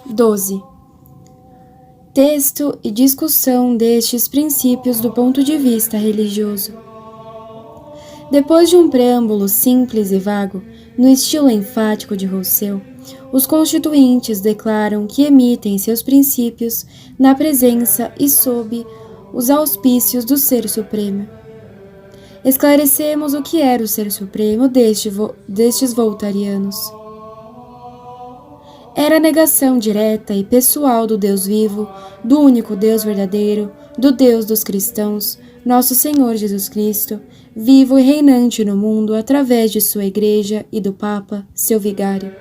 12. Texto e discussão destes princípios do ponto de vista religioso. Depois de um preâmbulo simples e vago, no estilo enfático de Rousseau, os constituintes declaram que emitem seus princípios na presença e sob os auspícios do Ser Supremo. Esclarecemos o que era o Ser Supremo destes voltarianos. Era a negação direta e pessoal do Deus vivo, do único Deus verdadeiro, do Deus dos cristãos, nosso Senhor Jesus Cristo, vivo e reinante no mundo através de sua Igreja e do Papa, seu vigário.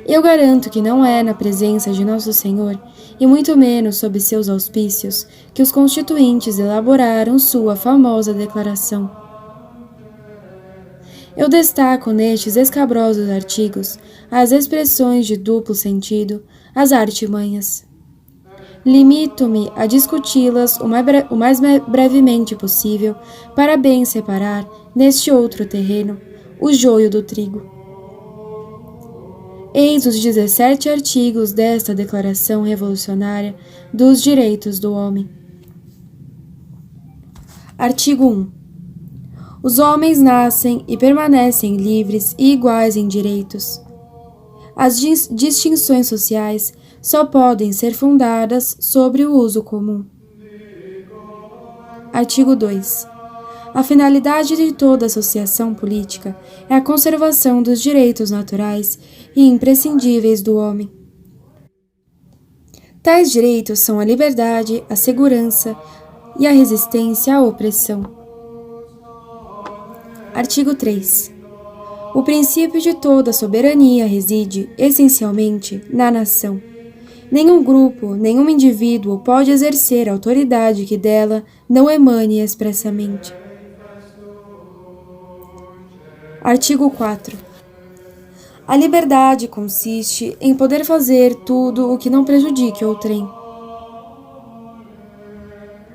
Eu garanto que não é na presença de nosso Senhor, e muito menos sob seus auspícios, que os constituintes elaboraram sua famosa declaração. Eu destaco nestes escabrosos artigos as expressões de duplo sentido, as artimanhas. Limito-me a discuti-las o mais brevemente possível, para bem separar, neste outro terreno, o joio do trigo. Eis os 17 artigos desta Declaração Revolucionária dos Direitos do Homem. Artigo 1. Os homens nascem e permanecem livres e iguais em direitos. As distinções sociais só podem ser fundadas sobre o uso comum. Artigo 2. A finalidade de toda associação política é a conservação dos direitos naturais e imprescindíveis do homem. Tais direitos são a liberdade, a segurança e a resistência à opressão. Artigo 3. O princípio de toda soberania reside, essencialmente, na nação. Nenhum grupo, nenhum indivíduo pode exercer a autoridade que dela não emane expressamente. Artigo 4. A liberdade consiste em poder fazer tudo o que não prejudique outrem.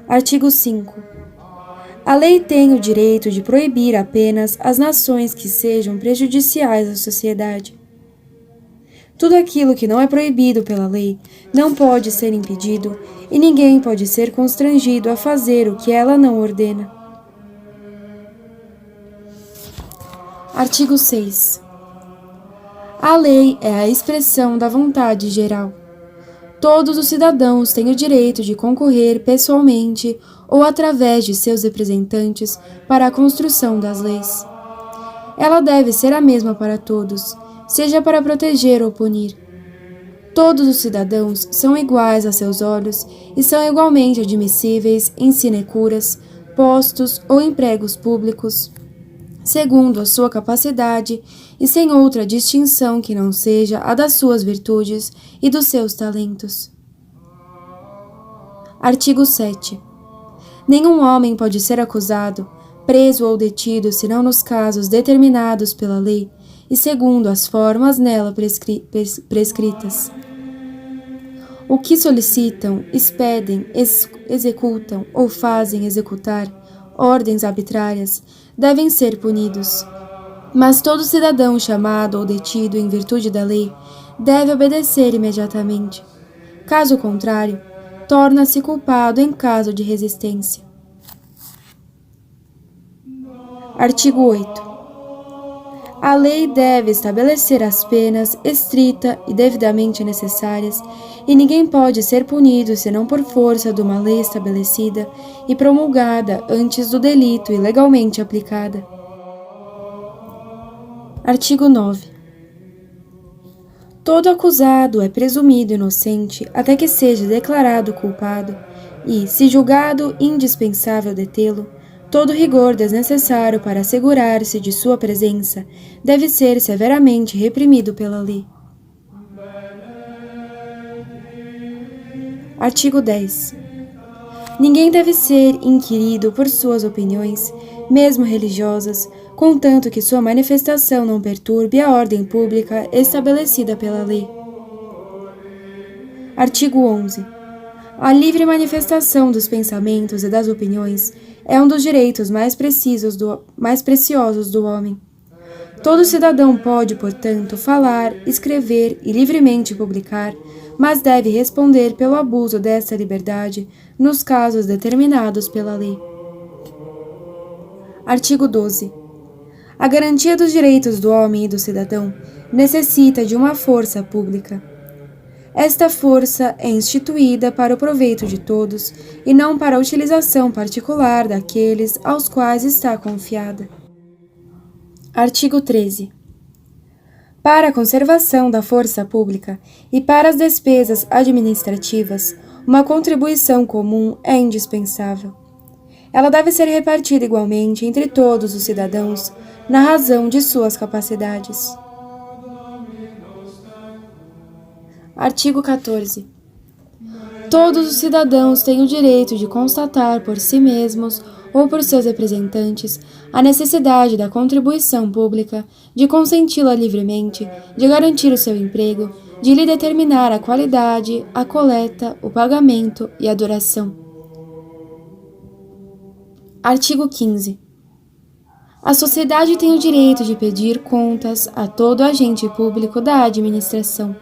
Artigo 5. A lei tem o direito de proibir apenas as nações que sejam prejudiciais à sociedade. Tudo aquilo que não é proibido pela lei não pode ser impedido e ninguém pode ser constrangido a fazer o que ela não ordena. Artigo 6. A lei é a expressão da vontade geral. Todos os cidadãos têm o direito de concorrer pessoalmente ou através de seus representantes para a construção das leis. Ela deve ser a mesma para todos, seja para proteger ou punir. Todos os cidadãos são iguais a seus olhos e são igualmente admissíveis em sinecuras, postos ou empregos públicos, segundo a sua capacidade e sem outra distinção que não seja a das suas virtudes e dos seus talentos. Artigo 7. Nenhum homem pode ser acusado, preso ou detido senão nos casos determinados pela lei e segundo as formas nela prescritas. O que solicitam, expedem, executam ou fazem executar ordens arbitrárias devem ser punidos. Mas todo cidadão chamado ou detido em virtude da lei deve obedecer imediatamente. Caso contrário, torna-se culpado em caso de resistência. Artigo 8. A lei deve estabelecer as penas estrita e devidamente necessárias, e ninguém pode ser punido senão por força de uma lei estabelecida e promulgada antes do delito e legalmente aplicada. Artigo 9. Todo acusado é presumido inocente até que seja declarado culpado e, se julgado indispensável detê-lo, todo rigor desnecessário para assegurar-se de sua presença deve ser severamente reprimido pela lei. Artigo 10. Ninguém deve ser inquirido por suas opiniões, mesmo religiosas, contanto que sua manifestação não perturbe a ordem pública estabelecida pela lei. Artigo 11. A livre manifestação dos pensamentos e das opiniões é um dos direitos mais preciosos do homem. Todo cidadão pode, portanto, falar, escrever e livremente publicar, mas deve responder pelo abuso desta liberdade nos casos determinados pela lei. Artigo 12. A garantia dos direitos do homem e do cidadão necessita de uma força pública. Esta força é instituída para o proveito de todos e não para a utilização particular daqueles aos quais está confiada. Artigo 13. Para a conservação da força pública e para as despesas administrativas, uma contribuição comum é indispensável. Ela deve ser repartida igualmente entre todos os cidadãos, na razão de suas capacidades. Artigo 14. Todos os cidadãos têm o direito de constatar por si mesmos ou por seus representantes a necessidade da contribuição pública, de consenti-la livremente, de garantir o seu emprego, de lhe determinar a qualidade, a coleta, o pagamento e a duração. Artigo 15. A sociedade tem o direito de pedir contas a todo agente público da administração.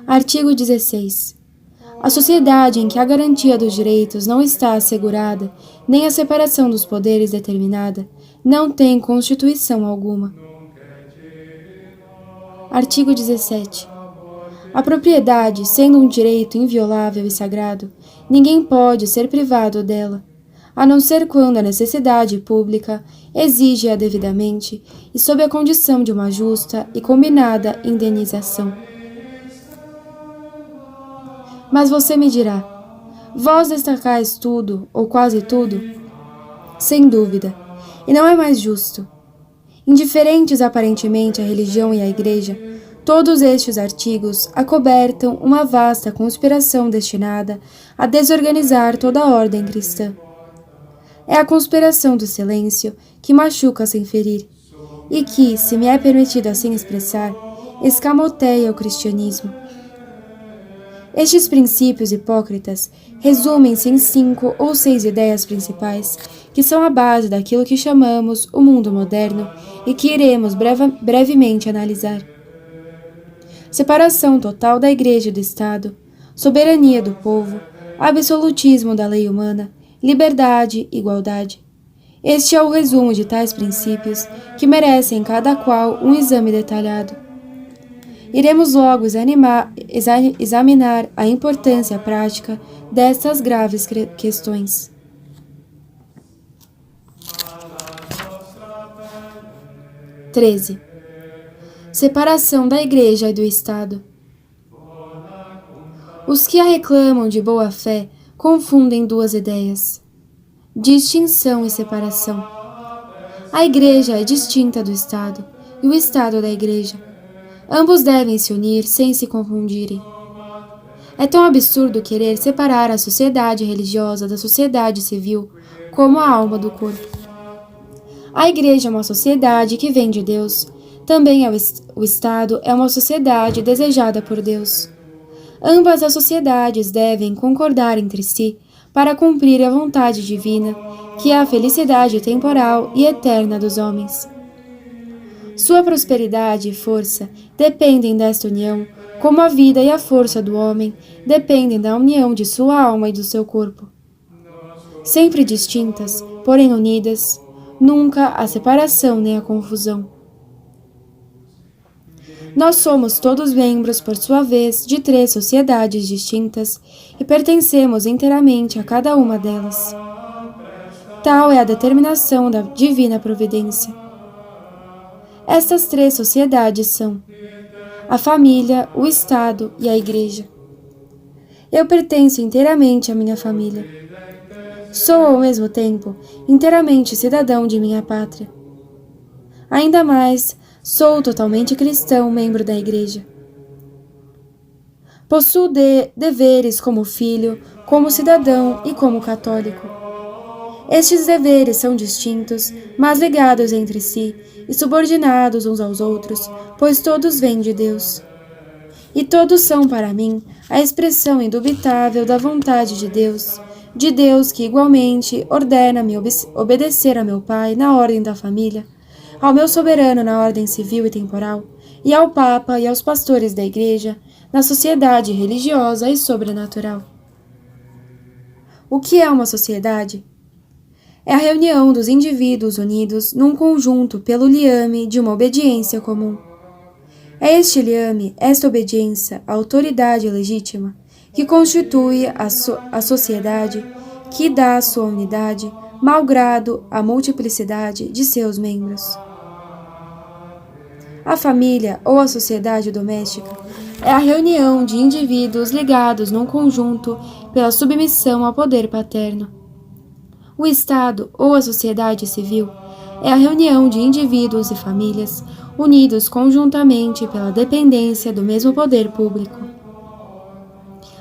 Artigo 16. A sociedade em que a garantia dos direitos não está assegurada, nem a separação dos poderes determinada, não tem constituição alguma. Artigo 17. A propriedade, sendo um direito inviolável e sagrado, ninguém pode ser privado dela, a não ser quando a necessidade pública exige-a devidamente e sob a condição de uma justa e combinada indenização. Mas você me dirá: vós destacais tudo, ou quase tudo? Sem dúvida, e não é mais justo. Indiferentes aparentemente à religião e à Igreja, todos estes artigos acobertam uma vasta conspiração destinada a desorganizar toda a ordem cristã. É a conspiração do silêncio que machuca sem ferir, e que, se me é permitido assim expressar, escamoteia o cristianismo. Estes princípios hipócritas resumem-se em 5 ou 6 ideias principais, que são a base daquilo que chamamos o mundo moderno e que iremos brevemente analisar. Separação total da Igreja e do Estado, soberania do povo, absolutismo da lei humana, liberdade, igualdade. Este é o resumo de tais princípios que merecem cada qual um exame detalhado. Iremos logo examinar a importância prática destas graves questões. – 13. Separação da Igreja e do Estado. Os que a reclamam de boa fé confundem duas ideias: distinção e separação. A Igreja é distinta do Estado e o Estado da Igreja. Ambos devem se unir sem se confundirem. É tão absurdo querer separar a sociedade religiosa da sociedade civil como a alma do corpo. A Igreja é uma sociedade que vem de Deus. Também o Estado é uma sociedade desejada por Deus. Ambas as sociedades devem concordar entre si para cumprir a vontade divina, que é a felicidade temporal e eterna dos homens. Sua prosperidade e força dependem desta união, como a vida e a força do homem dependem da união de sua alma e do seu corpo. Sempre distintas, porém unidas, nunca a separação nem a confusão. Nós somos todos membros, por sua vez, de 3 sociedades distintas e pertencemos inteiramente a cada uma delas. Tal é a determinação da divina providência. Estas 3 sociedades são a família, o Estado e a Igreja. Eu pertenço inteiramente à minha família. Sou, ao mesmo tempo, inteiramente cidadão de minha pátria. Ainda mais, sou totalmente cristão, membro da Igreja. Possuo deveres como filho, como cidadão e como católico. Estes deveres são distintos, mas ligados entre si e subordinados uns aos outros, pois todos vêm de Deus. E todos são para mim a expressão indubitável da vontade de Deus que igualmente ordena-me obedecer a meu Pai na ordem da família, ao meu soberano na ordem civil e temporal, e ao Papa e aos pastores da Igreja, na sociedade religiosa e sobrenatural. O que é uma sociedade? É a reunião dos indivíduos unidos num conjunto pelo liame de uma obediência comum. É este liame, esta obediência, a autoridade legítima, que constitui a sociedade, que dá a sua unidade, malgrado a multiplicidade de seus membros. A família ou a sociedade doméstica é a reunião de indivíduos ligados num conjunto pela submissão ao poder paterno. O Estado ou a sociedade civil é a reunião de indivíduos e famílias unidos conjuntamente pela dependência do mesmo poder público.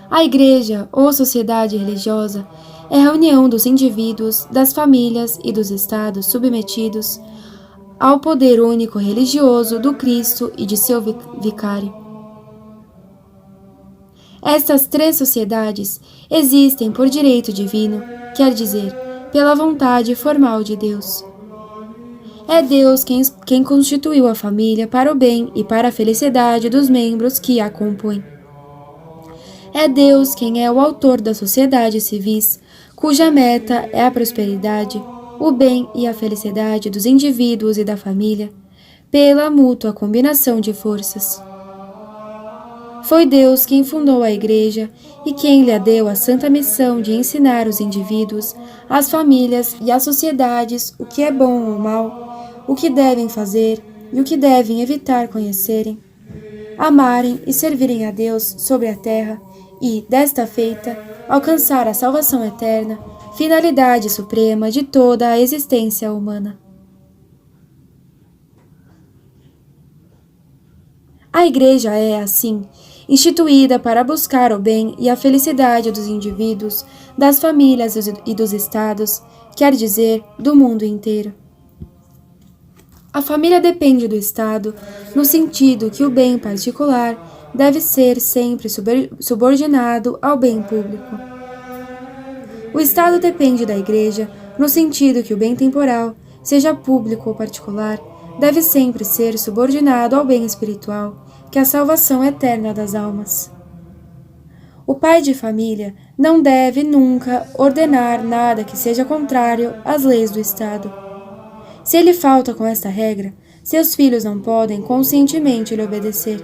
A Igreja ou sociedade religiosa é a reunião dos indivíduos, das famílias e dos estados submetidos ao poder único religioso do Cristo e de seu vicário. Estas três sociedades existem por direito divino, quer dizer, pela vontade formal de Deus. É Deus quem constituiu a família para o bem e para a felicidade dos membros que a compõem. É Deus quem é o autor das sociedades civis, cuja meta é a prosperidade, o bem e a felicidade dos indivíduos e da família, pela mútua combinação de forças. Foi Deus quem fundou a Igreja e quem lhe deu a santa missão de ensinar os indivíduos, as famílias e as sociedades o que é bom ou mal, o que devem fazer e o que devem evitar conhecerem, amarem e servirem a Deus sobre a terra e, desta feita, alcançar a salvação eterna, finalidade suprema de toda a existência humana. A Igreja é, assim, instituída para buscar o bem e a felicidade dos indivíduos, das famílias e dos estados, quer dizer, do mundo inteiro. A família depende do Estado, no sentido que o bem particular deve ser sempre subordinado ao bem público. O Estado depende da Igreja, no sentido que o bem temporal, seja público ou particular, deve sempre ser subordinado ao bem espiritual, que é a salvação eterna das almas. O pai de família não deve nunca ordenar nada que seja contrário às leis do Estado. Se ele falta com esta regra, seus filhos não podem conscientemente lhe obedecer.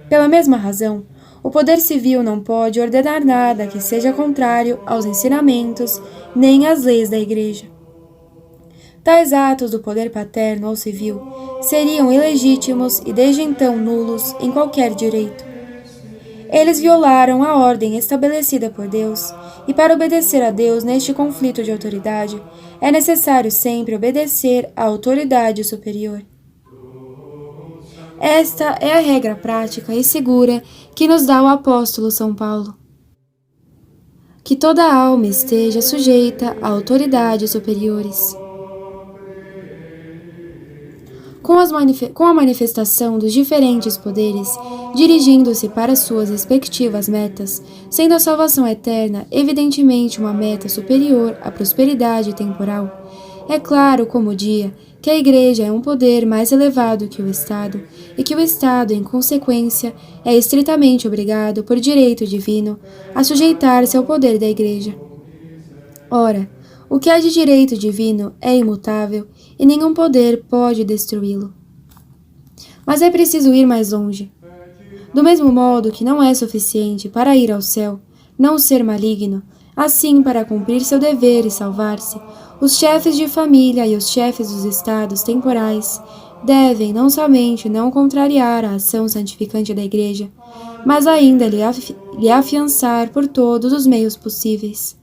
Pela mesma razão, o poder civil não pode ordenar nada que seja contrário aos ensinamentos nem às leis da Igreja. Tais atos do poder paterno ou civil seriam ilegítimos e desde então nulos em qualquer direito. Eles violaram a ordem estabelecida por Deus, e para obedecer a Deus neste conflito de autoridade, é necessário sempre obedecer à autoridade superior. Esta é a regra prática e segura que nos dá o apóstolo São Paulo. Que toda alma esteja sujeita a autoridades superiores. Com a manifestação dos diferentes poderes, dirigindo-se para suas respectivas metas, sendo a salvação eterna evidentemente uma meta superior à prosperidade temporal, é claro como o dia que a Igreja é um poder mais elevado que o Estado e que o Estado, em consequência, é estritamente obrigado por direito divino a sujeitar-se ao poder da Igreja. Ora, o que há de direito divino é imutável e nenhum poder pode destruí-lo. Mas é preciso ir mais longe. Do mesmo modo que não é suficiente para ir ao céu não ser maligno, assim para cumprir seu dever e salvar-se, os chefes de família e os chefes dos estados temporais devem não somente não contrariar a ação santificante da Igreja, mas ainda lhe afiançar por todos os meios possíveis.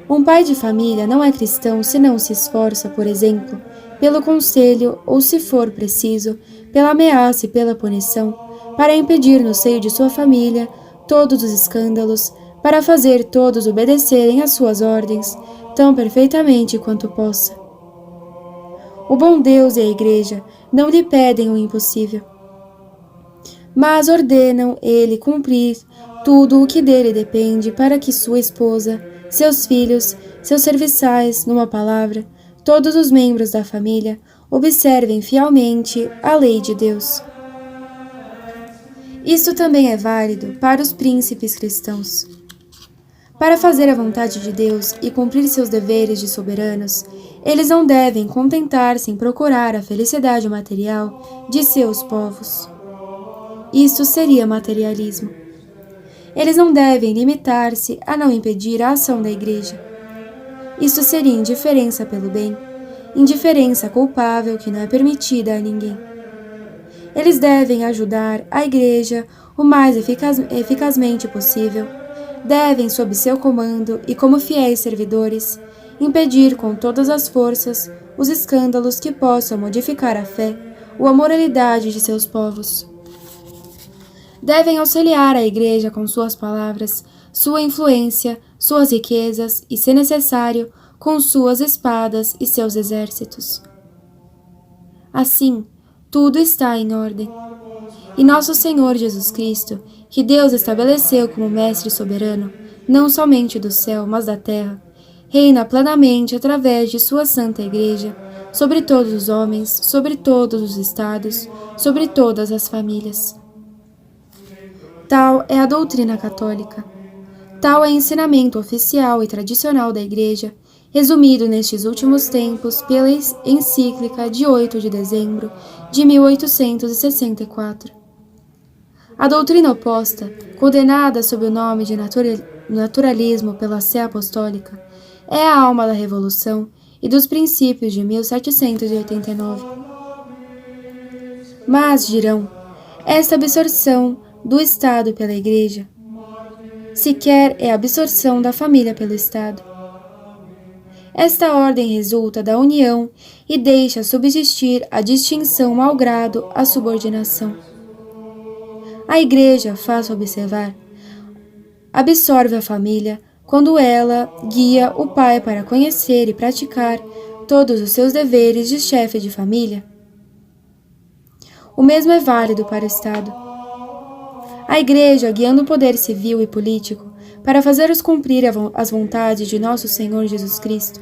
Um pai de família não é cristão se não se esforça, por exemplo, pelo conselho ou, se for preciso, pela ameaça e pela punição, para impedir no seio de sua família todos os escândalos, para fazer todos obedecerem às suas ordens, tão perfeitamente quanto possa. O bom Deus e a Igreja não lhe pedem o impossível, mas ordenam ele cumprir tudo o que dele depende para que sua esposa, seus filhos, seus serviçais, numa palavra, todos os membros da família observem fielmente a lei de Deus. Isto também é válido para os príncipes cristãos. Para fazer a vontade de Deus e cumprir seus deveres de soberanos, eles não devem contentar-se em procurar a felicidade material de seus povos. Isto seria materialismo. Eles não devem limitar-se a não impedir a ação da Igreja. Isto seria indiferença pelo bem, indiferença culpável que não é permitida a ninguém. Eles devem ajudar a Igreja o mais eficazmente possível. Devem, sob seu comando e como fiéis servidores, impedir com todas as forças os escândalos que possam modificar a fé ou a moralidade de seus povos. Devem auxiliar a Igreja com suas palavras, sua influência, suas riquezas e, se necessário, com suas espadas e seus exércitos. Assim, tudo está em ordem. E nosso Senhor Jesus Cristo, que Deus estabeleceu como Mestre soberano, não somente do céu, mas da terra, reina plenamente através de sua Santa Igreja, sobre todos os homens, sobre todos os estados, sobre todas as famílias. Tal é a doutrina católica. Tal é o ensinamento oficial e tradicional da Igreja, resumido nestes últimos tempos pela encíclica de 8 de dezembro de 1864. A doutrina oposta, condenada sob o nome de naturalismo pela Sé Apostólica, é a alma da Revolução e dos princípios de 1789. Mas, dirão, esta absorção do Estado pela Igreja sequer é a absorção da família pelo Estado. Esta ordem resulta da união e deixa subsistir a distinção malgrado a subordinação. A Igreja, faço observar, absorve a família quando ela guia o pai para conhecer e praticar todos os seus deveres de chefe de família. O mesmo é válido para o Estado. A Igreja, guiando o poder civil e político para fazer-os cumprir as vontades de nosso Senhor Jesus Cristo,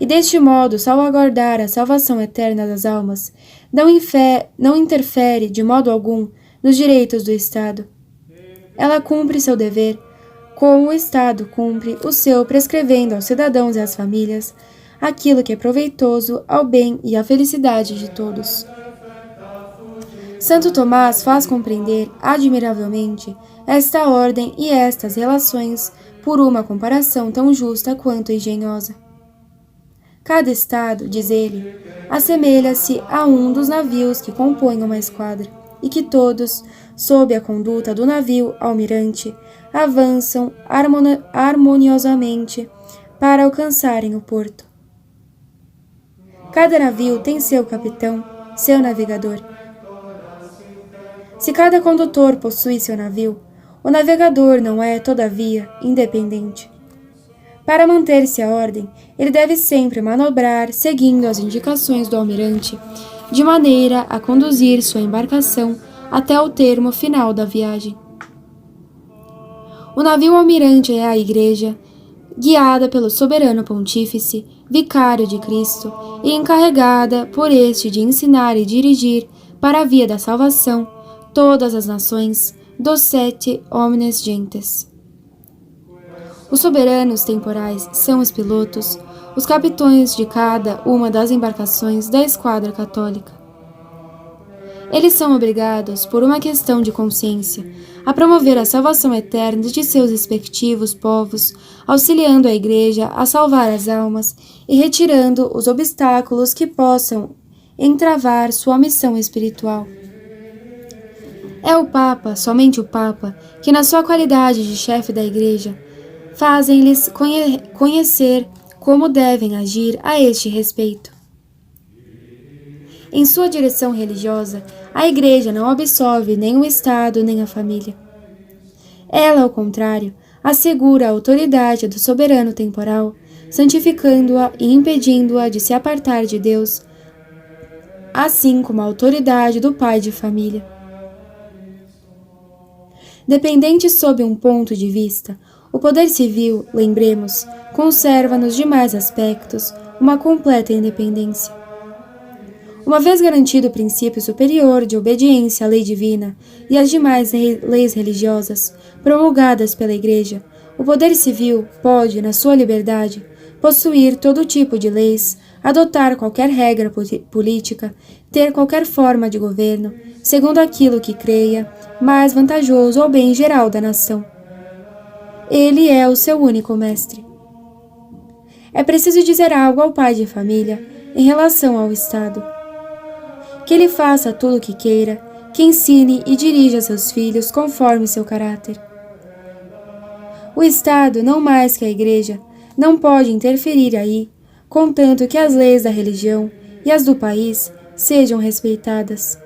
e deste modo salvaguardar a salvação eterna das almas, não interfere de modo algum nos direitos do Estado. Ela cumpre seu dever, como o Estado cumpre o seu, prescrevendo aos cidadãos e às famílias aquilo que é proveitoso ao bem e à felicidade de todos. Santo Tomás faz compreender admiravelmente esta ordem e estas relações por uma comparação tão justa quanto engenhosa. Cada estado, diz ele, assemelha-se a um dos navios que compõem uma esquadra, e que todos, sob a conduta do navio almirante, avançam harmoniosamente para alcançarem o porto. Cada navio tem seu capitão, seu navegador. Se cada condutor possui seu navio, o navegador não é, todavia, independente. Para manter-se a ordem, ele deve sempre manobrar seguindo as indicações do almirante, de maneira a conduzir sua embarcação até o termo final da viagem. O navio almirante é a Igreja, guiada pelo soberano pontífice, vicário de Cristo, e encarregada por este de ensinar e dirigir para a via da salvação todas as nações, docete omnes gentes. Os soberanos temporais são os pilotos, os capitães de cada uma das embarcações da esquadra católica. Eles são obrigados, por uma questão de consciência, a promover a salvação eterna de seus respectivos povos, auxiliando a Igreja a salvar as almas e retirando os obstáculos que possam entravar sua missão espiritual. É o Papa, somente o Papa, que na sua qualidade de chefe da Igreja, fazem-lhes conhecer como devem agir a este respeito. Em sua direção religiosa, a Igreja não absolve nem o Estado nem a família. Ela, ao contrário, assegura a autoridade do soberano temporal, santificando-a e impedindo-a de se apartar de Deus, assim como a autoridade do pai de família. Dependente sob um ponto de vista, o poder civil, lembremos, conserva nos demais aspectos uma completa independência. Uma vez garantido o princípio superior de obediência à lei divina e às demais leis religiosas promulgadas pela Igreja, o poder civil pode, na sua liberdade, possuir todo tipo de leis, adotar qualquer regra política, ter qualquer forma de governo, segundo aquilo que creia, mais vantajoso ao bem geral da nação. Ele é o seu único mestre. É preciso dizer algo ao pai de família em relação ao Estado. Que ele faça tudo o que queira, que ensine e dirija seus filhos conforme seu caráter. O Estado, não mais que a Igreja, não pode interferir aí, contanto que as leis da religião e as do país sejam respeitadas.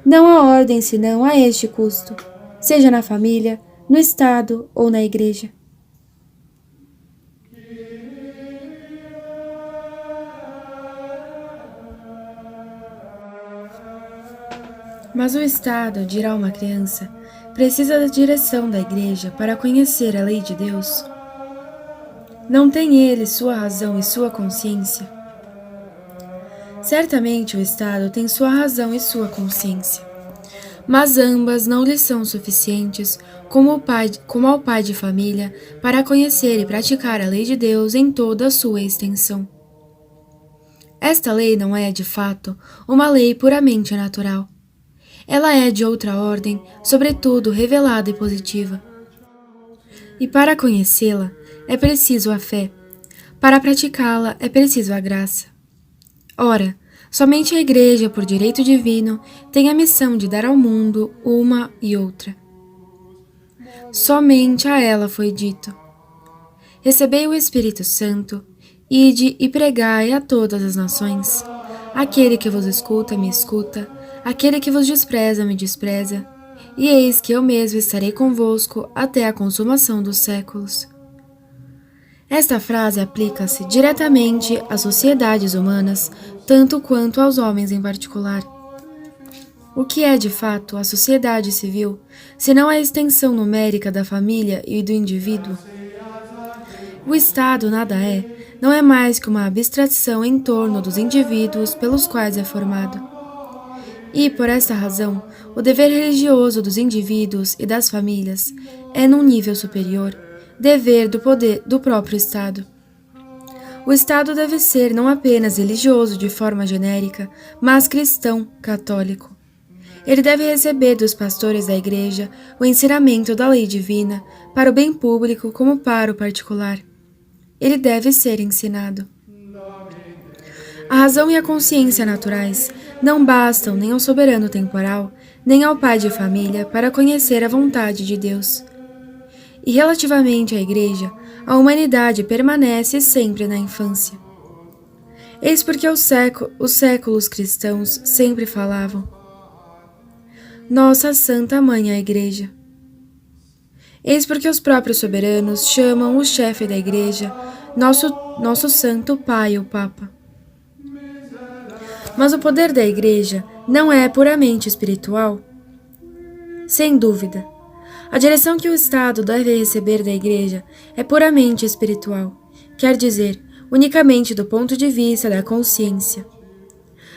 Não há ordem senão a este custo, seja na família, no Estado ou na Igreja. Mas o Estado, dirá uma criança, precisa da direção da Igreja para conhecer a lei de Deus? Não tem ele sua razão e sua consciência? Certamente o Estado tem sua razão e sua consciência, mas ambas não lhe são suficientes como ao pai de família para conhecer e praticar a lei de Deus em toda a sua extensão. Esta lei não é, de fato, uma lei puramente natural. Ela é de outra ordem, sobretudo revelada e positiva. E para conhecê-la, é preciso a fé. Para praticá-la, é preciso a graça. Ora, somente a Igreja, por direito divino, tem a missão de dar ao mundo uma e outra. Somente a ela foi dito: recebei o Espírito Santo, ide e pregai a todas as nações. Aquele que vos escuta, me escuta. Aquele que vos despreza, me despreza, e eis que eu mesmo estarei convosco até a consumação dos séculos. Esta frase aplica-se diretamente às sociedades humanas, tanto quanto aos homens em particular. O que é, de fato, a sociedade civil, senão a extensão numérica da família e do indivíduo? O Estado nada é, não é mais que uma abstração em torno dos indivíduos pelos quais é formado. E, por esta razão, o dever religioso dos indivíduos e das famílias é, num nível superior, dever do poder do próprio Estado. O Estado deve ser não apenas religioso de forma genérica, mas cristão, católico. Ele deve receber dos pastores da Igreja o ensinamento da lei divina, para o bem público como para o particular. Ele deve ser ensinado. A razão e a consciência naturais não bastam nem ao soberano temporal, nem ao pai de família para conhecer a vontade de Deus. E relativamente à Igreja, a humanidade permanece sempre na infância. Eis porque os séculos cristãos sempre falavam: Nossa Santa Mãe a Igreja. Eis porque os próprios soberanos chamam o chefe da Igreja nosso Santo Pai, o Papa. Mas o poder da Igreja não é puramente espiritual? Sem dúvida. A direção que o Estado deve receber da Igreja é puramente espiritual, quer dizer, unicamente do ponto de vista da consciência.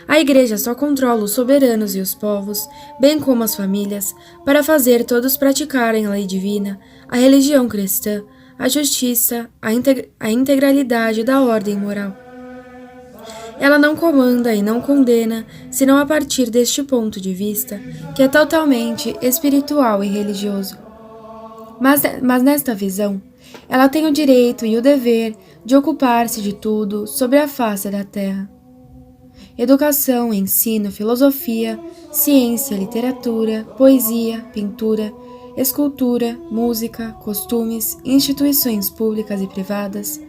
A Igreja só controla os soberanos e os povos, bem como as famílias, para fazer todos praticarem a lei divina, a religião cristã, a justiça, a integralidade da ordem moral. Ela não comanda e não condena, senão a partir deste ponto de vista, que é totalmente espiritual e religioso. Mas nesta visão, ela tem o direito e o dever de ocupar-se de tudo sobre a face da terra. Educação, ensino, filosofia, ciência, literatura, poesia, pintura, escultura, música, costumes, instituições públicas e privadas,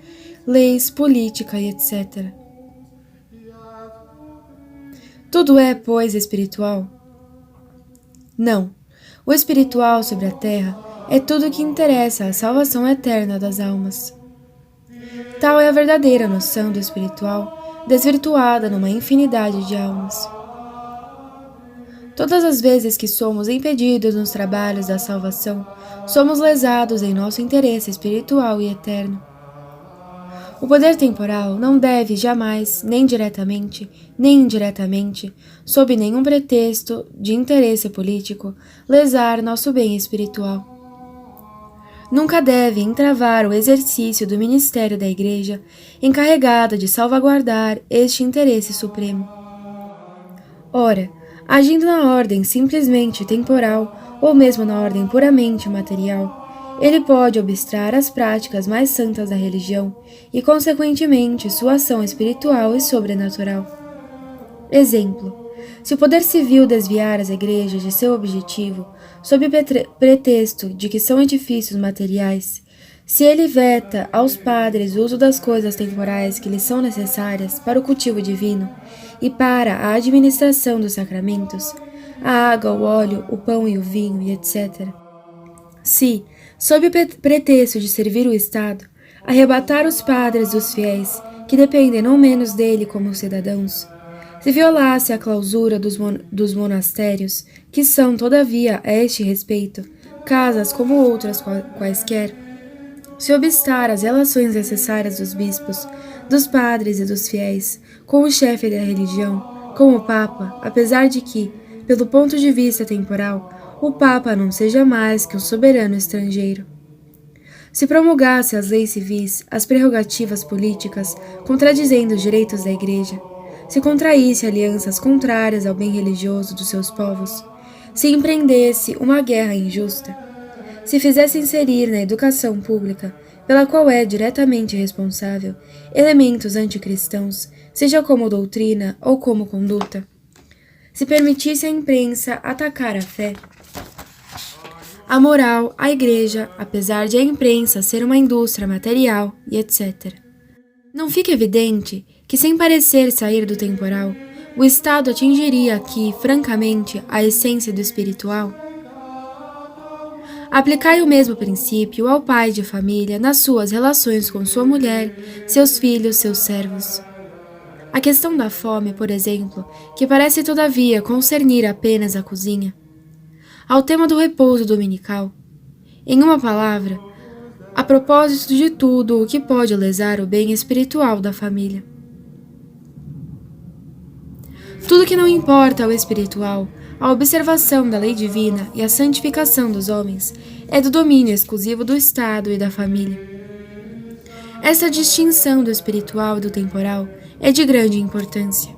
leis, política e etc. Tudo é, pois, espiritual? Não. O espiritual sobre a terra é tudo o que interessa à salvação eterna das almas. Tal é a verdadeira noção do espiritual, desvirtuada numa infinidade de almas. Todas as vezes que somos impedidos nos trabalhos da salvação, somos lesados em nosso interesse espiritual e eterno. O poder temporal não deve jamais, nem diretamente, nem indiretamente, sob nenhum pretexto de interesse político, lesar nosso bem espiritual. Nunca deve entravar o exercício do ministério da Igreja, encarregada de salvaguardar este interesse supremo. Ora, agindo na ordem simplesmente temporal, ou mesmo na ordem puramente material, ele pode obstrar as práticas mais santas da religião e, consequentemente, sua ação espiritual e sobrenatural. Exemplo: se o poder civil desviar as igrejas de seu objetivo, sob pretexto de que são edifícios materiais, se ele veta aos padres o uso das coisas temporais que lhes são necessárias para o cultivo divino e para a administração dos sacramentos, a água, o óleo, o pão e o vinho, e etc. Se, sob pretexto de servir o Estado, arrebatar os padres dos fiéis, que dependem não menos dele como cidadãos, se violasse a clausura dos monastérios, que são, todavia, a este respeito, casas como outras quaisquer, se obstar as relações necessárias dos bispos, dos padres e dos fiéis, com o chefe da religião, com o Papa, apesar de que, pelo ponto de vista temporal, o Papa não seja mais que um soberano estrangeiro. Se promulgasse as leis civis, as prerrogativas políticas, contradizendo os direitos da Igreja, se contraísse alianças contrárias ao bem religioso dos seus povos, se empreendesse uma guerra injusta, se fizesse inserir na educação pública, pela qual é diretamente responsável, elementos anticristãos, seja como doutrina ou como conduta, se permitisse à imprensa atacar a fé, a moral, a Igreja, apesar de a imprensa ser uma indústria material e etc. Não fica evidente que, sem parecer sair do temporal, o Estado atingiria aqui, francamente, a essência do espiritual? Aplicai o mesmo princípio ao pai de família nas suas relações com sua mulher, seus filhos, seus servos. A questão da fome, por exemplo, que parece todavia concernir apenas a cozinha, ao tema do repouso dominical. Em uma palavra, a propósito de tudo o que pode lesar o bem espiritual da família. Tudo que não importa ao espiritual, a observação da lei divina e a santificação dos homens é do domínio exclusivo do Estado e da família. Essa distinção do espiritual e do temporal é de grande importância.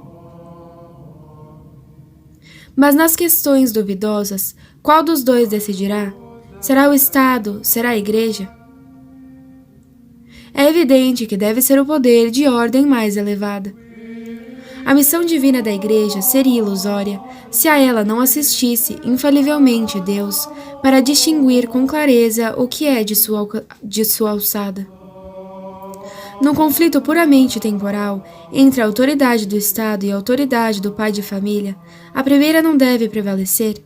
Mas nas questões duvidosas, qual dos dois decidirá? Será o Estado? Será a Igreja? É evidente que deve ser o poder de ordem mais elevada. A missão divina da Igreja seria ilusória se a ela não assistisse infalivelmente Deus para distinguir com clareza o que é de sua alçada. Num conflito puramente temporal entre a autoridade do Estado e a autoridade do pai de família, a primeira não deve prevalecer?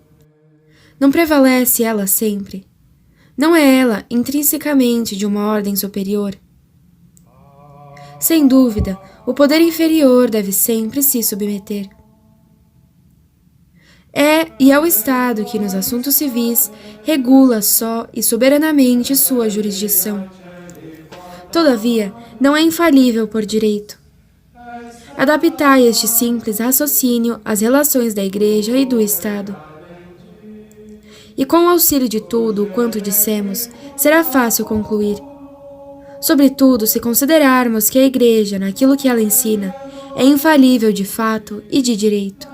Não prevalece ela sempre? Não é ela intrinsecamente de uma ordem superior? Sem dúvida, o poder inferior deve sempre se submeter. É o Estado que, nos assuntos civis, regula só e soberanamente sua jurisdição. Todavia, não é infalível por direito. Adaptai este simples raciocínio às relações da Igreja e do Estado. E com o auxílio de tudo quanto dissemos, será fácil concluir. Sobretudo se considerarmos que a Igreja, naquilo que ela ensina, é infalível de fato e de direito.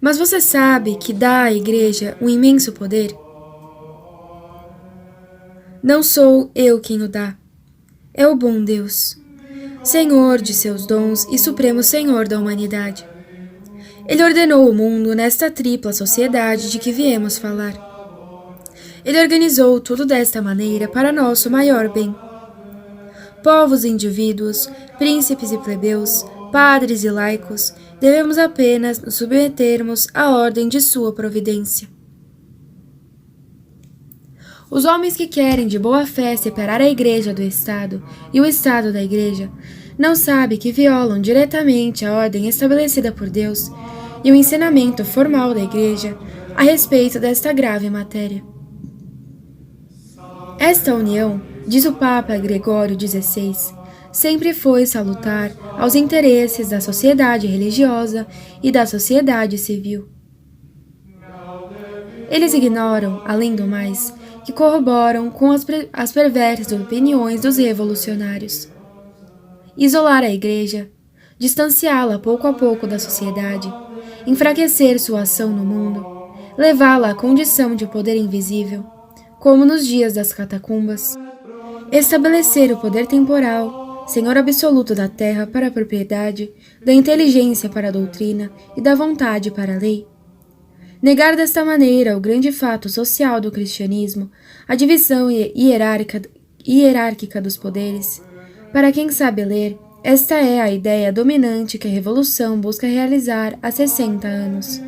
Mas você sabe que dá à Igreja um imenso poder? Não sou eu quem o dá. É o bom Deus, Senhor de seus dons e supremo Senhor da humanidade. Ele ordenou o mundo nesta tripla sociedade de que viemos falar. Ele organizou tudo desta maneira para nosso maior bem. Povos e indivíduos, príncipes e plebeus, padres e laicos, devemos apenas nos submetermos à ordem de sua providência. Os homens que querem de boa fé separar a Igreja do Estado e o Estado da Igreja não sabem que violam diretamente a ordem estabelecida por Deus e o ensinamento formal da Igreja a respeito desta grave matéria. Esta união, Diz o Papa Gregório XVI, sempre foi salutar aos interesses da sociedade religiosa e da sociedade civil. Eles ignoram, além do mais, que corroboram com as perversas opiniões dos revolucionários. Isolar a Igreja, distanciá-la pouco a pouco da sociedade, enfraquecer sua ação no mundo, levá-la à condição de poder invisível, como nos dias das catacumbas, estabelecer o poder temporal, senhor absoluto da terra para a propriedade, da inteligência para a doutrina e da vontade para a lei. Negar desta maneira o grande fato social do cristianismo, a divisão hierárquica dos poderes. Para quem sabe ler, esta é a ideia dominante que a Revolução busca realizar há 60 anos.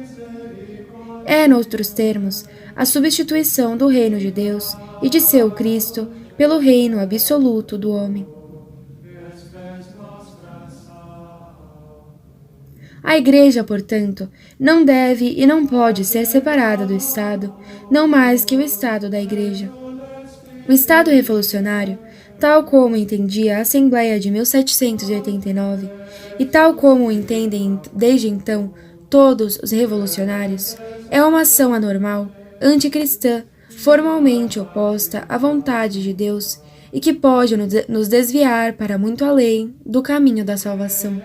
É, noutros termos, a substituição do reino de Deus e de seu Cristo pelo reino absoluto do homem. A Igreja, portanto, não deve e não pode ser separada do Estado, não mais que o Estado da Igreja. O Estado revolucionário, tal como entendia a Assembleia de 1789, e tal como o entendem desde então todos os revolucionários, é uma ação anormal, anticristã, formalmente oposta à vontade de Deus e que pode nos desviar para muito além do caminho da salvação.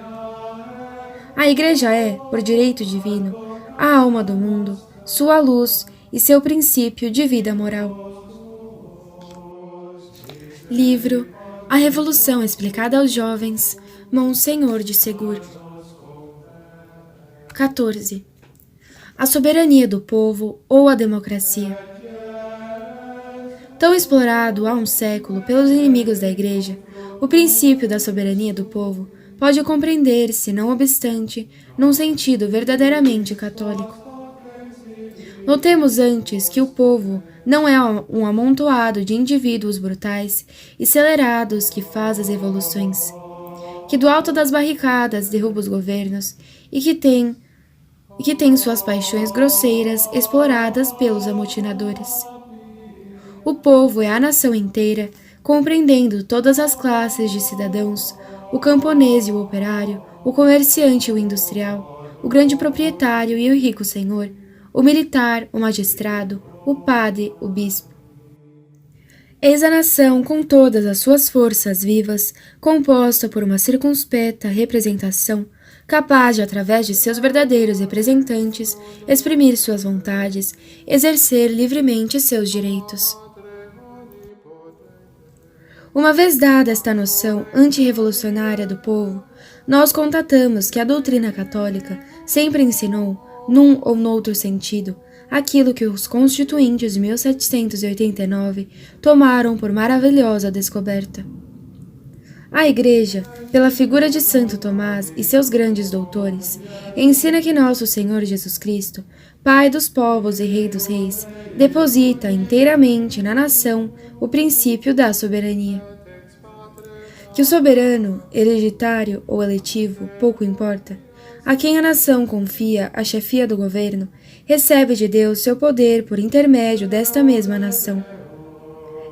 A Igreja é, por direito divino, a alma do mundo, sua luz e seu princípio de vida moral. Livro A Revolução Explicada aos Jovens, Monsenhor de Segur. 14. A soberania do povo ou a democracia. Tão explorado há um século pelos inimigos da Igreja, o princípio da soberania do povo pode compreender-se, não obstante, num sentido verdadeiramente católico. Notemos antes que o povo não é um amontoado de indivíduos brutais e acelerados que faz as revoluções, que do alto das barricadas derruba os governos e que tem suas paixões grosseiras exploradas pelos amotinadores. O povo é a nação inteira, compreendendo todas as classes de cidadãos, o camponês e o operário, o comerciante e o industrial, o grande proprietário e o rico senhor, o militar, o magistrado, o padre, o bispo. Eis a nação com todas as suas forças vivas, composta por uma circunspecta representação, capaz de, através de seus verdadeiros representantes, exprimir suas vontades, exercer livremente seus direitos. Uma vez dada esta noção antirrevolucionária do povo, nós constatamos que a doutrina católica sempre ensinou, num ou noutro sentido, aquilo que os constituintes de 1789 tomaram por maravilhosa descoberta. A Igreja, pela figura de Santo Tomás e seus grandes doutores, ensina que nosso Senhor Jesus Cristo, Pai dos povos e Rei dos reis, deposita inteiramente na nação o princípio da soberania. Que o soberano, hereditário ou eletivo, pouco importa, a quem a nação confia a chefia do governo, recebe de Deus seu poder por intermédio desta mesma nação.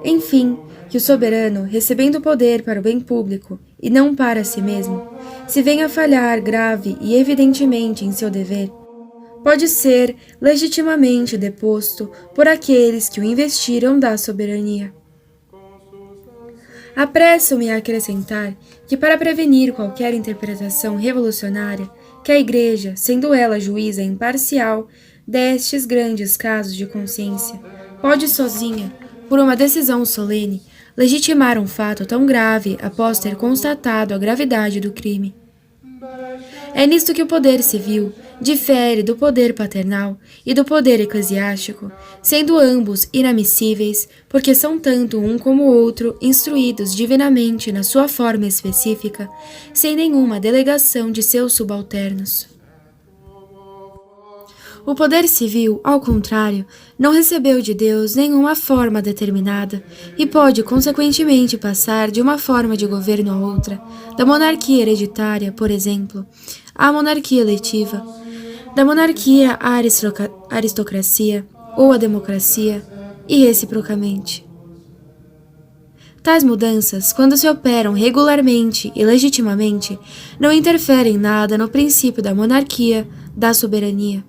Enfim, que o soberano, recebendo o poder para o bem público e não para si mesmo, se venha a falhar grave e evidentemente em seu dever, pode ser legitimamente deposto por aqueles que o investiram da soberania. Apresso-me a acrescentar que, para prevenir qualquer interpretação revolucionária, que a Igreja, sendo ela juíza imparcial destes grandes casos de consciência, pode sozinha, por uma decisão solene, legitimar um fato tão grave após ter constatado a gravidade do crime. É nisto que o poder civil difere do poder paternal e do poder eclesiástico, sendo ambos inadmissíveis, porque são tanto um como o outro instruídos divinamente na sua forma específica, sem nenhuma delegação de seus subalternos. O poder civil, ao contrário, não recebeu de Deus nenhuma forma determinada e pode, consequentemente, passar de uma forma de governo a outra, da monarquia hereditária, por exemplo, à monarquia eletiva, da monarquia à aristocracia ou à democracia, e reciprocamente. Tais mudanças, quando se operam regularmente e legitimamente, não interferem nada no princípio da monarquia, da soberania.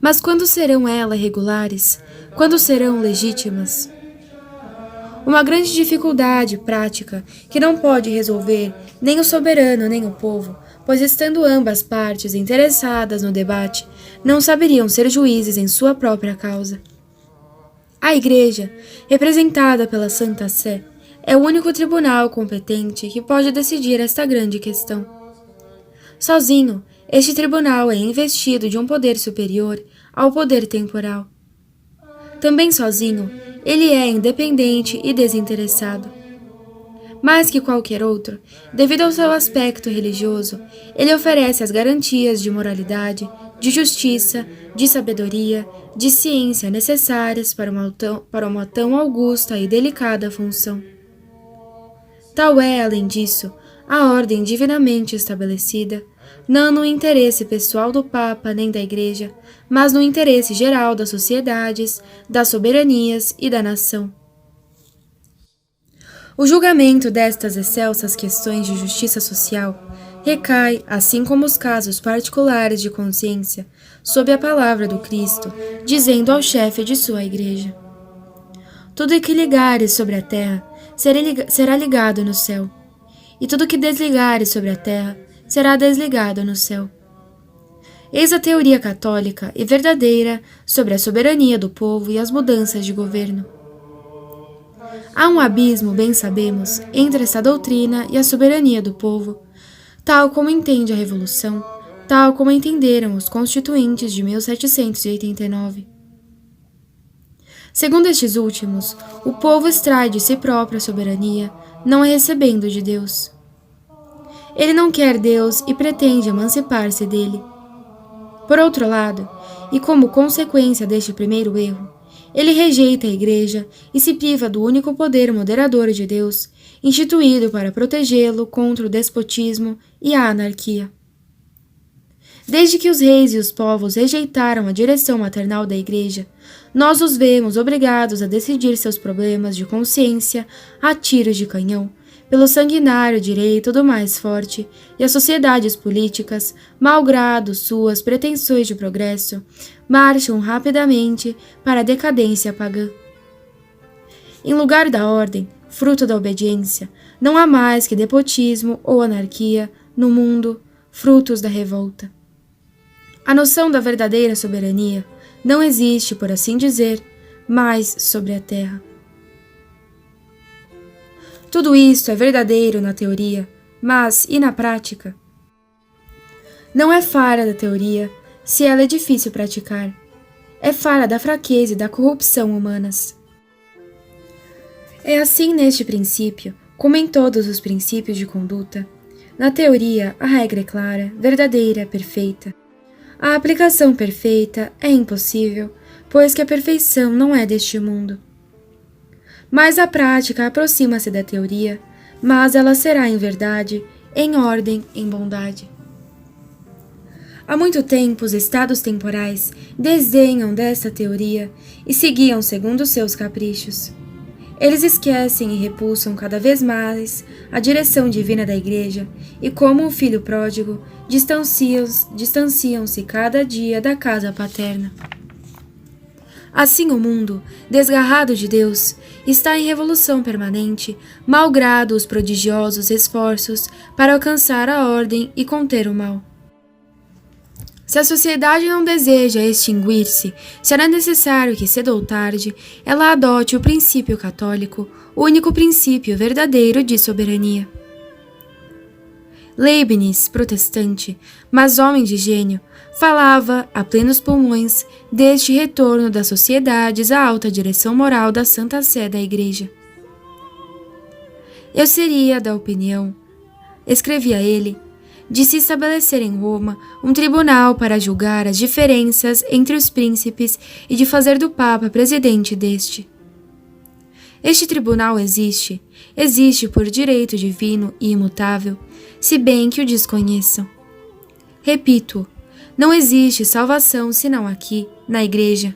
Mas quando serão elas regulares? Quando serão legítimas? Uma grande dificuldade prática que não pode resolver nem o soberano nem o povo, pois estando ambas partes interessadas no debate, não saberiam ser juízes em sua própria causa. A Igreja, representada pela Santa Sé, é o único tribunal competente que pode decidir esta grande questão. Sozinho, este tribunal é investido de um poder superior ao poder temporal. Também sozinho, ele é independente e desinteressado. Mais que qualquer outro, devido ao seu aspecto religioso, ele oferece as garantias de moralidade, de justiça, de sabedoria, de ciência necessárias para uma tão augusta e delicada função. Tal é, além disso, a ordem divinamente estabelecida, não no interesse pessoal do Papa nem da Igreja, mas no interesse geral das sociedades, das soberanias e da nação. O julgamento destas excelsas questões de justiça social recai, assim como os casos particulares de consciência, sob a palavra do Cristo, dizendo ao chefe de sua Igreja: tudo que ligares sobre a terra será ligado no céu, e tudo que desligares sobre a terra será desligado no céu. Eis a teoria católica e verdadeira sobre a soberania do povo e as mudanças de governo. Há um abismo, bem sabemos, entre essa doutrina e a soberania do povo, tal como entende a Revolução, tal como entenderam os constituintes de 1789. Segundo estes últimos, o povo extrai de si própria soberania, não a recebendo de Deus. Ele não quer Deus e pretende emancipar-se dele. Por outro lado, e como consequência deste primeiro erro, ele rejeita a Igreja e se priva do único poder moderador de Deus, instituído para protegê-lo contra o despotismo e a anarquia. Desde que os reis e os povos rejeitaram a direção maternal da Igreja, nós os vemos obrigados a decidir seus problemas de consciência a tiros de canhão, pelo sanguinário direito do mais forte, e as sociedades políticas, malgrado suas pretensões de progresso, marcham rapidamente para a decadência pagã. Em lugar da ordem, fruto da obediência, não há mais que despotismo ou anarquia no mundo, frutos da revolta. A noção da verdadeira soberania não existe, por assim dizer, mais sobre a terra. Tudo isto é verdadeiro na teoria, mas, e na prática? Não é falha da teoria se ela é difícil praticar. É falha da fraqueza e da corrupção humanas. É assim neste princípio, como em todos os princípios de conduta. Na teoria, a regra é clara, verdadeira, perfeita. A aplicação perfeita é impossível, pois que a perfeição não é deste mundo. Mas a prática aproxima-se da teoria, mas ela será em verdade, em ordem, em bondade. Há muito tempo os estados temporais desdenham desta teoria e seguiam segundo seus caprichos. Eles esquecem e repulsam cada vez mais a direção divina da Igreja e, como o filho pródigo, distanciam-se cada dia da casa paterna. Assim o mundo, desgarrado de Deus, está em revolução permanente, malgrado os prodigiosos esforços para alcançar a ordem e conter o mal. Se a sociedade não deseja extinguir-se, será necessário que, cedo ou tarde, ela adote o princípio católico, o único princípio verdadeiro de soberania. Leibniz, protestante, mas homem de gênio, falava, a plenos pulmões, deste retorno das sociedades à alta direção moral da Santa Sé da Igreja. Eu seria da opinião, escrevia ele, de se estabelecer em Roma um tribunal para julgar as diferenças entre os príncipes e de fazer do Papa presidente deste. Este tribunal existe por direito divino e imutável, se bem que o desconheçam. Repito, não existe salvação senão aqui, na Igreja.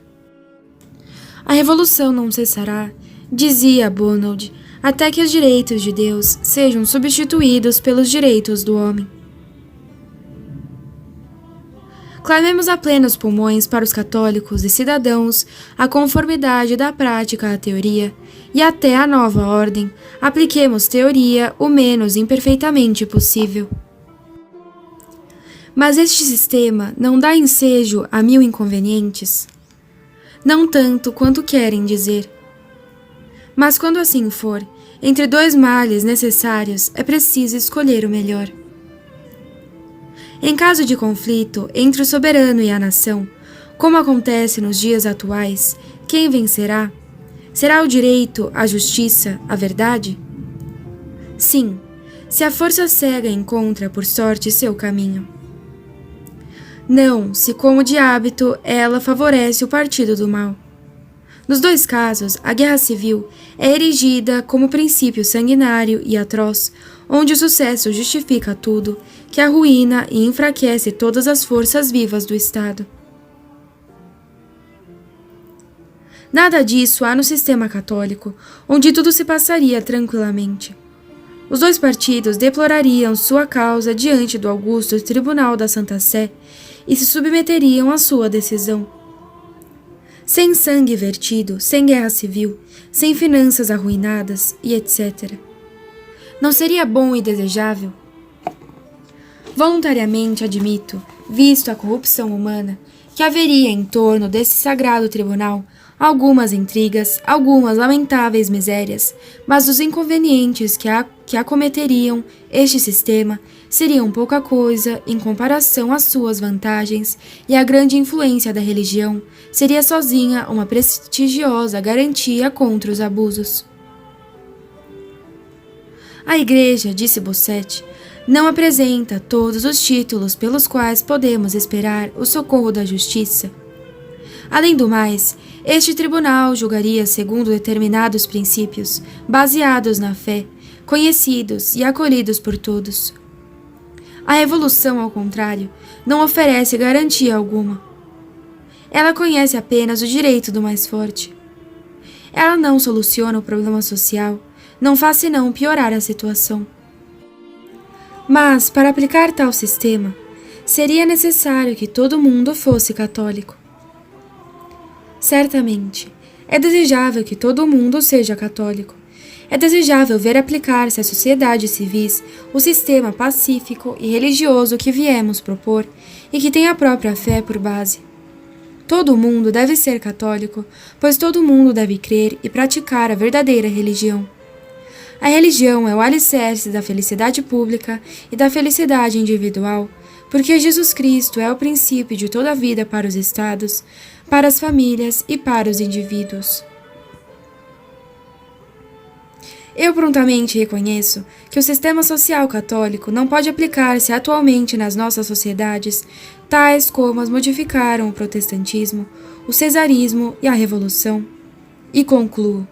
A revolução não cessará, Dizia Bonald, até que os direitos de Deus sejam substituídos pelos direitos do homem. Clamemos a plenos pulmões para os católicos e cidadãos a conformidade da prática à teoria, e até a nova ordem, apliquemos teoria o menos imperfeitamente possível. Mas este sistema não dá ensejo a 1000 inconvenientes? Não tanto quanto querem dizer. Mas quando assim for, entre 2 males necessários é preciso escolher o melhor. Em caso de conflito entre o soberano e a nação, como acontece nos dias atuais, quem vencerá? Será o direito, a justiça, a verdade? Sim, se a força cega encontra, por sorte, seu caminho. Não, se como de hábito ela favorece o partido do mal. Nos 2 casos, a guerra civil é erigida como princípio sanguinário e atroz, onde o sucesso justifica tudo, que arruína e enfraquece todas as forças vivas do Estado. Nada disso há no sistema católico, onde tudo se passaria tranquilamente. Os 2 partidos deplorariam sua causa diante do augusto Tribunal da Santa Sé e se submeteriam à sua decisão. Sem sangue vertido, sem guerra civil, sem finanças arruinadas e etc. Não seria bom e desejável? Voluntariamente admito, visto a corrupção humana, que haveria em torno desse sagrado tribunal algumas intrigas, algumas lamentáveis misérias, mas os inconvenientes que acometeriam este sistema seriam pouca coisa em comparação às suas vantagens, e a grande influência da religião seria sozinha uma prestigiosa garantia contra os abusos. A Igreja, disse Bossuet, não apresenta todos os títulos pelos quais podemos esperar o socorro da justiça. Além do mais, este tribunal julgaria segundo determinados princípios, baseados na fé, conhecidos e acolhidos por todos. A revolução, ao contrário, não oferece garantia alguma. Ela conhece apenas o direito do mais forte. Ela não soluciona o problema social, não faz senão piorar a situação. Mas, para aplicar tal sistema, seria necessário que todo mundo fosse católico. Certamente, é desejável que todo mundo seja católico. É desejável ver aplicar-se às sociedades civis o sistema pacífico e religioso que viemos propor e que tem a própria fé por base. Todo mundo deve ser católico, pois todo mundo deve crer e praticar a verdadeira religião. A religião é o alicerce da felicidade pública e da felicidade individual, porque Jesus Cristo é o princípio de toda a vida para os estados, para as famílias e para os indivíduos. Eu prontamente reconheço que o sistema social católico não pode aplicar-se atualmente nas nossas sociedades, tais como as modificaram o protestantismo, o cesarismo e a Revolução. E concluo.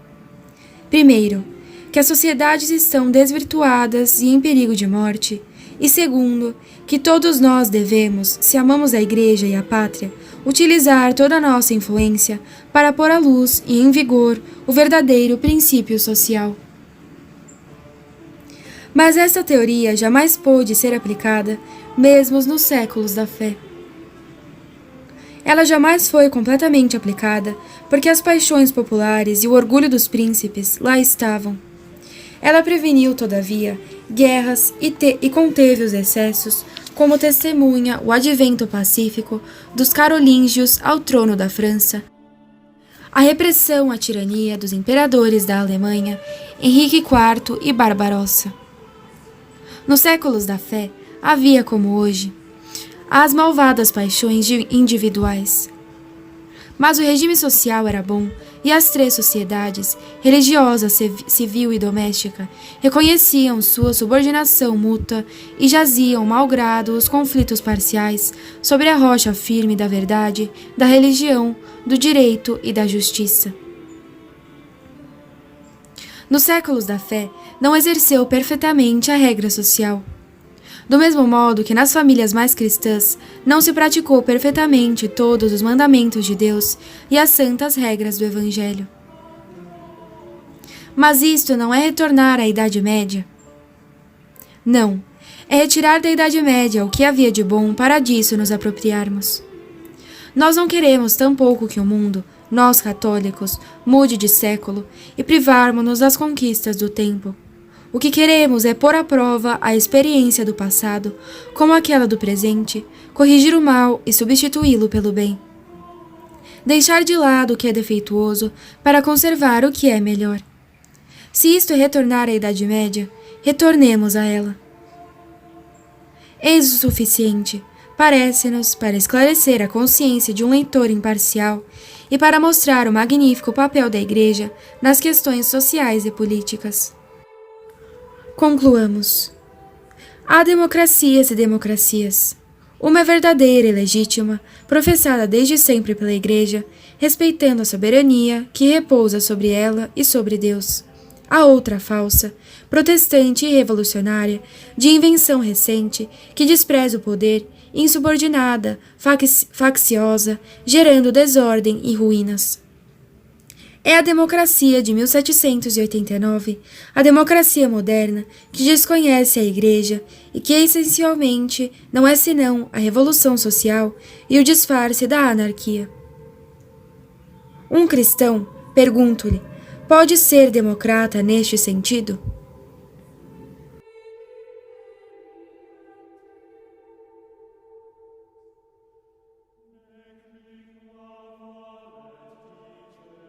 Primeiro, que as sociedades estão desvirtuadas e em perigo de morte, e segundo, que todos nós devemos, se amamos a Igreja e a Pátria, utilizar toda a nossa influência para pôr à luz e em vigor o verdadeiro princípio social. Mas esta teoria jamais pôde ser aplicada, mesmo nos séculos da fé. Ela jamais foi completamente aplicada, porque as paixões populares e o orgulho dos príncipes lá estavam. Ela preveniu, todavia, guerras e conteve os excessos, como testemunha o advento pacífico dos carolíngios ao trono da França, a repressão à tirania dos imperadores da Alemanha, Henrique IV e Barbarossa. Nos séculos da fé, havia, como hoje, as malvadas paixões individuais. Mas o regime social era bom, e as 3 sociedades, religiosa, civil e doméstica, reconheciam sua subordinação mútua e jaziam, malgrado os conflitos parciais, sobre a rocha firme da verdade, da religião, do direito e da justiça. Nos séculos da fé, não exerceu perfeitamente a regra social. Do mesmo modo que nas famílias mais cristãs não se praticou perfeitamente todos os mandamentos de Deus e as santas regras do Evangelho. Mas isto não é retornar à Idade Média. Não, é retirar da Idade Média o que havia de bom para disso nos apropriarmos. Nós não queremos tampouco que o mundo, nós católicos, mude de século e privarmos-nos das conquistas do tempo. O que queremos é pôr à prova a experiência do passado, como aquela do presente, corrigir o mal e substituí-lo pelo bem. Deixar de lado o que é defeituoso para conservar o que é melhor. Se isto é retornar à Idade Média, retornemos a ela. Eis o suficiente, parece-nos, para esclarecer a consciência de um leitor imparcial e para mostrar o magnífico papel da Igreja nas questões sociais e políticas. Concluamos. Há democracias e democracias. Uma é verdadeira e legítima, professada desde sempre pela Igreja, respeitando a soberania que repousa sobre ela e sobre Deus. A outra falsa, protestante e revolucionária, de invenção recente, que despreza o poder, insubordinada, facciosa, gerando desordem e ruínas. É a democracia de 1789, a democracia moderna, que desconhece a Igreja e que essencialmente não é senão a revolução social e o disfarce da anarquia. Um cristão, pergunto-lhe, pode ser democrata neste sentido?